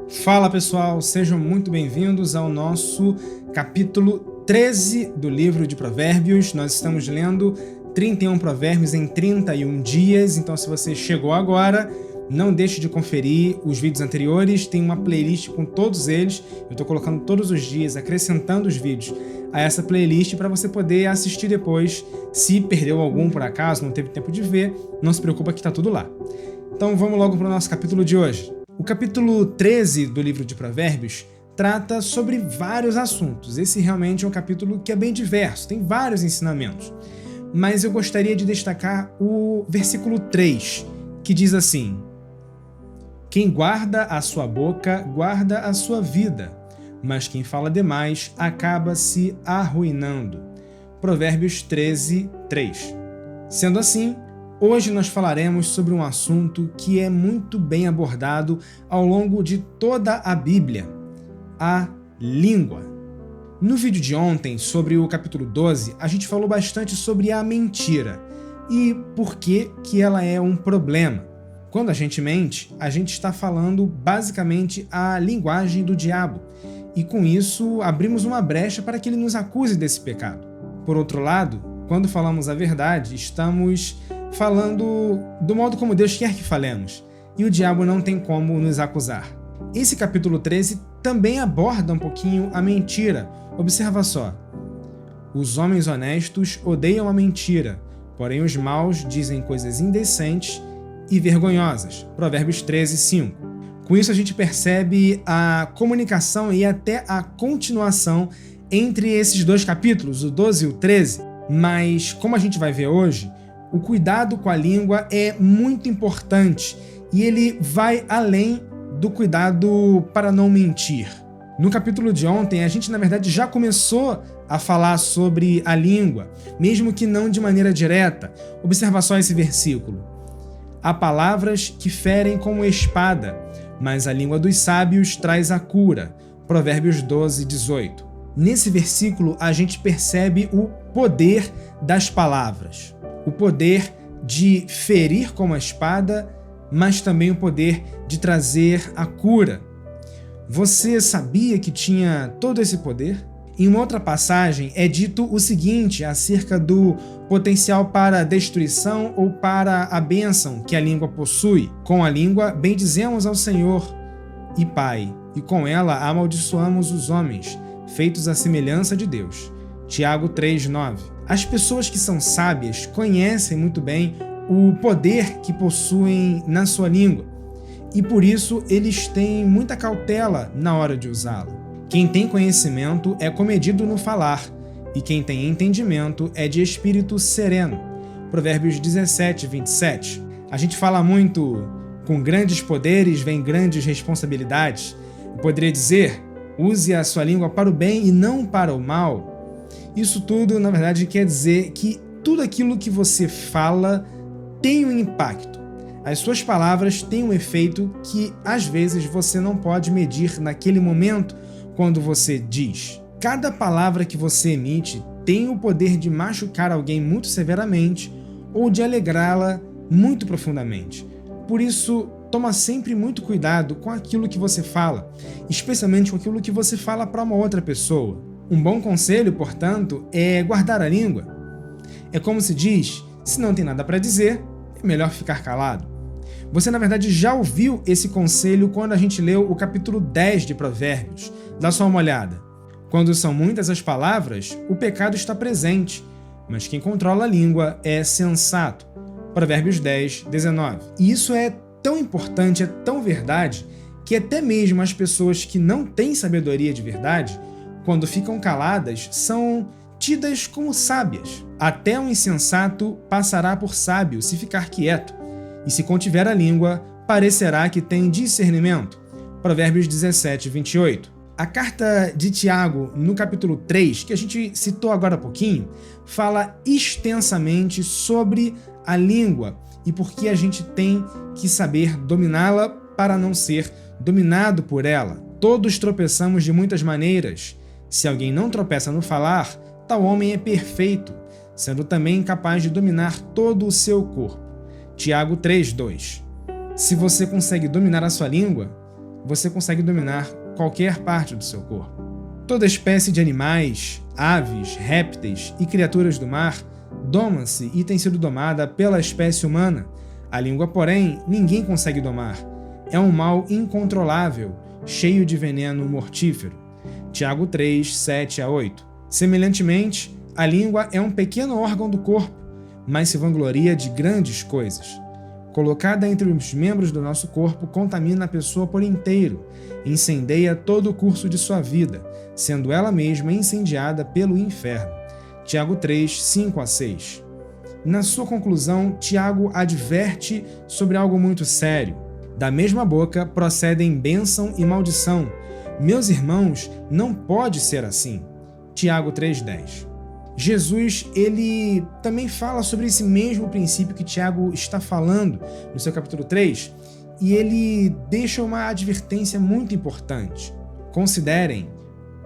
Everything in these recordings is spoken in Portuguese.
Fala pessoal, sejam muito bem-vindos ao nosso capítulo 13 do livro de Provérbios. Nós estamos lendo 31 provérbios em 31 dias, então se você chegou agora, não deixe de conferir os vídeos anteriores, tem uma playlist com todos eles, eu estou colocando todos os dias, acrescentando os vídeos a essa playlist para você poder assistir depois. Se perdeu algum por acaso, não teve tempo de ver, não se preocupa que está tudo lá. Então vamos logo para o nosso capítulo de hoje. O capítulo 13 do livro de Provérbios trata sobre vários assuntos. Esse realmente é um capítulo que é bem diverso, tem vários ensinamentos. Mas eu gostaria de destacar o versículo 3, que diz assim: quem guarda a sua boca, guarda a sua vida, mas quem fala demais acaba se arruinando. Provérbios 13, 3. Sendo assim, hoje nós falaremos sobre um assunto que é muito bem abordado ao longo de toda a Bíblia: a língua. No vídeo de ontem, sobre o capítulo 12, a gente falou bastante sobre a mentira e por que ela é um problema. Quando a gente mente, a gente está falando basicamente a linguagem do diabo, e com isso abrimos uma brecha para que ele nos acuse desse pecado. Por outro lado, quando falamos a verdade, estamos falando do modo como Deus quer que falemos, e o diabo não tem como nos acusar. Esse capítulo 13 também aborda um pouquinho a mentira. Observa só: os homens honestos odeiam a mentira, porém os maus dizem coisas indecentes e vergonhosas. Provérbios 13, 5. Com isso a gente percebe a comunicação e até a continuação entre esses dois capítulos, o 12 e o 13, mas como a gente vai ver hoje, o cuidado com a língua é muito importante e ele vai além do cuidado para não mentir. No capítulo de ontem, a gente na verdade já começou a falar sobre a língua, mesmo que não de maneira direta. Observa só esse versículo: há palavras que ferem como espada, mas a língua dos sábios traz a cura. Provérbios 12, 18. Nesse versículo, a gente percebe o poder das palavras. O poder de ferir como a espada, mas também o poder de trazer a cura. Você sabia que tinha todo esse poder? Em uma outra passagem é dito o seguinte acerca do potencial para a destruição ou para a bênção que a língua possui. Com a língua bendizemos ao Senhor e Pai, e com ela amaldiçoamos os homens, feitos à semelhança de Deus. Tiago 3:9. As pessoas que são sábias conhecem muito bem o poder que possuem na sua língua, e por isso eles têm muita cautela na hora de usá-la. Quem tem conhecimento é comedido no falar, e quem tem entendimento é de espírito sereno. Provérbios 17, 27. A gente fala muito: com grandes poderes vem grandes responsabilidades. Eu poderia dizer: use a sua língua para o bem e não para o mal. Isso tudo, na verdade, quer dizer que tudo aquilo que você fala tem um impacto. As suas palavras têm um efeito que, às vezes, você não pode medir naquele momento quando você diz. Cada palavra que você emite tem o poder de machucar alguém muito severamente ou de alegrá-la muito profundamente. Por isso, toma sempre muito cuidado com aquilo que você fala, especialmente com aquilo que você fala para uma outra pessoa. Um bom conselho, portanto, é guardar a língua. É como se diz: se não tem nada para dizer, é melhor ficar calado. Você, na verdade, já ouviu esse conselho quando a gente leu o capítulo 10 de Provérbios. Dá só uma olhada. Quando são muitas as palavras, o pecado está presente, mas quem controla a língua é sensato. Provérbios 10, 19. E isso é tão importante, é tão verdade, que até mesmo as pessoas que não têm sabedoria de verdade, quando ficam caladas, são tidas como sábias. Até um insensato passará por sábio se ficar quieto, e se contiver a língua, parecerá que tem discernimento. Provérbios 17, 28. A carta de Tiago, no capítulo 3, que a gente citou agora há pouquinho, fala extensamente sobre a língua e por que a gente tem que saber dominá-la para não ser dominado por ela. Todos tropeçamos de muitas maneiras. Se alguém não tropeça no falar, tal homem é perfeito, sendo também capaz de dominar todo o seu corpo. Tiago 3:2. Se você consegue dominar a sua língua, você consegue dominar qualquer parte do seu corpo. Toda espécie de animais, aves, répteis e criaturas do mar doma-se e tem sido domada pela espécie humana. A língua, porém, ninguém consegue domar. É um mal incontrolável, cheio de veneno mortífero. Tiago 3, 7-8. Semelhantemente, a língua é um pequeno órgão do corpo, mas se vangloria de grandes coisas. Colocada entre os membros do nosso corpo, contamina a pessoa por inteiro, incendeia todo o curso de sua vida, sendo ela mesma incendiada pelo inferno. Tiago 3, 5-6. Na sua conclusão, Tiago adverte sobre algo muito sério. Da mesma boca procedem bênção e maldição. Meus irmãos, não pode ser assim. Tiago 3,10. Jesus, ele também fala sobre esse mesmo princípio que Tiago está falando no seu capítulo 3, e ele deixa uma advertência muito importante. Considerem,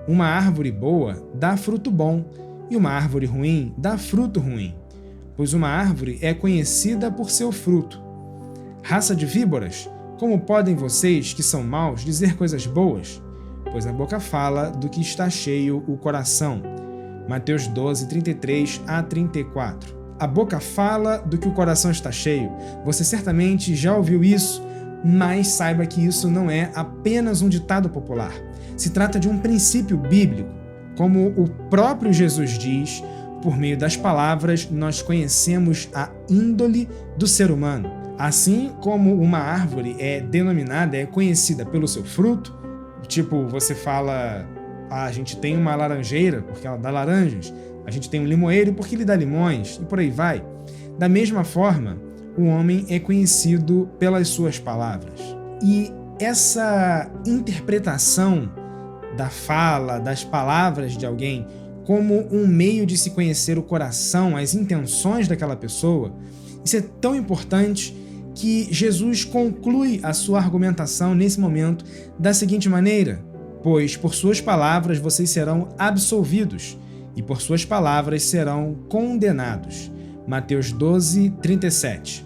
uma árvore boa dá fruto bom, e uma árvore ruim dá fruto ruim, pois uma árvore é conhecida por seu fruto. Raça de víboras, como podem vocês, que são maus, dizer coisas boas? Pois a boca fala do que está cheio o coração. Mateus 12, 33-34. A boca fala do que o coração está cheio. Você certamente já ouviu isso, mas saiba que isso não é apenas um ditado popular. Se trata de um princípio bíblico. Como o próprio Jesus diz, por meio das palavras nós conhecemos a índole do ser humano. Assim como uma árvore é conhecida pelo seu fruto, tipo, você fala, a gente tem uma laranjeira porque ela dá laranjas, a gente tem um limoeiro porque ele dá limões, e por aí vai. Da mesma forma, o homem é conhecido pelas suas palavras. E essa interpretação da fala, das palavras de alguém, como um meio de se conhecer o coração, as intenções daquela pessoa, isso é tão importante que Jesus conclui a sua argumentação nesse momento da seguinte maneira: pois por suas palavras vocês serão absolvidos, e por suas palavras serão condenados. Mateus 12, 37.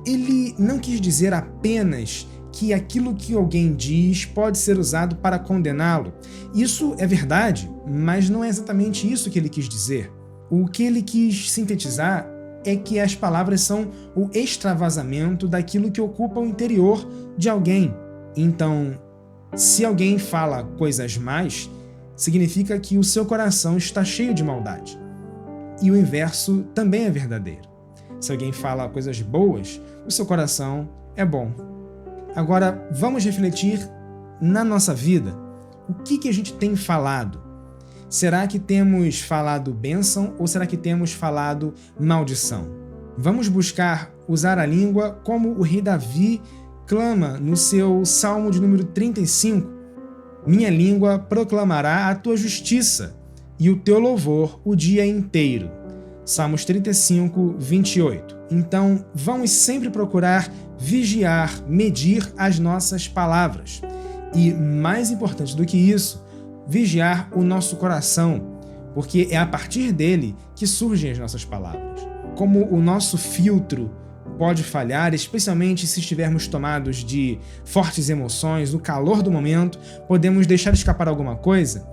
Ele não quis dizer apenas que aquilo que alguém diz pode ser usado para condená-lo. Isso é verdade, mas não é exatamente isso que ele quis dizer. O que ele quis sintetizar é que as palavras são o extravasamento daquilo que ocupa o interior de alguém. Então, se alguém fala coisas más, significa que o seu coração está cheio de maldade. E o inverso também é verdadeiro. Se alguém fala coisas boas, o seu coração é bom. Agora, vamos refletir na nossa vida. O que a gente tem falado? Será que temos falado bênção ou será que temos falado maldição? Vamos buscar usar a língua como o rei Davi clama no seu Salmo de número 35. Minha língua proclamará a tua justiça e o teu louvor o dia inteiro. Salmos 35, 28. Então, vamos sempre procurar vigiar, medir as nossas palavras. E, mais importante do que isso, vigiar o nosso coração, porque é a partir dele que surgem as nossas palavras. Como o nosso filtro pode falhar, especialmente se estivermos tomados de fortes emoções, no calor do momento, podemos deixar escapar alguma coisa.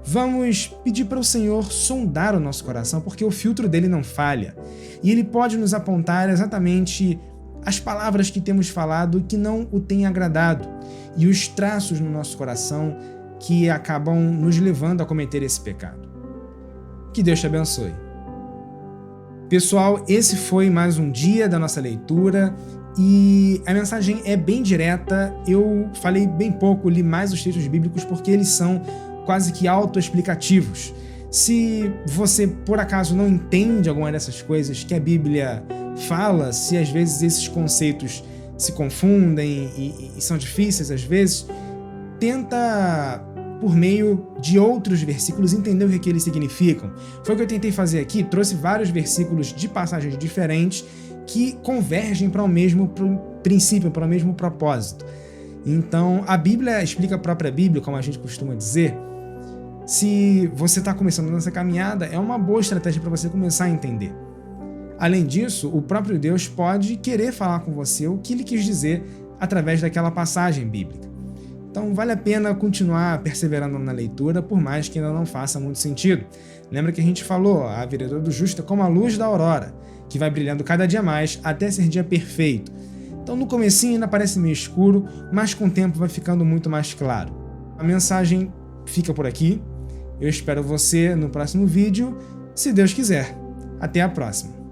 Vamos pedir para o Senhor sondar o nosso coração, porque o filtro dele não falha. E ele pode nos apontar exatamente as palavras que temos falado que não o têm agradado e os traços no nosso coração que acabam nos levando a cometer esse pecado. Que Deus te abençoe. Pessoal, esse foi mais um dia da nossa leitura e a mensagem é bem direta. Eu falei bem pouco, li mais os textos bíblicos porque eles são quase que autoexplicativos. Se você, por acaso, não entende alguma dessas coisas que a Bíblia fala, se às vezes esses conceitos se confundem e são difíceis às vezes, tenta, por meio de outros versículos, entender o que eles significam. Foi o que eu tentei fazer aqui, trouxe vários versículos de passagens diferentes que convergem para o mesmo princípio, para o mesmo propósito. Então, a Bíblia explica a própria Bíblia, como a gente costuma dizer. Se você está começando nessa caminhada, é uma boa estratégia para você começar a entender. Além disso, o próprio Deus pode querer falar com você o que ele quis dizer através daquela passagem bíblica. Então vale a pena continuar perseverando na leitura, por mais que ainda não faça muito sentido. Lembra que a gente falou, a vida do justo é como a luz da aurora, que vai brilhando cada dia mais até ser dia perfeito. Então no comecinho ainda parece meio escuro, mas com o tempo vai ficando muito mais claro. A mensagem fica por aqui. Eu espero você no próximo vídeo, se Deus quiser. Até a próxima!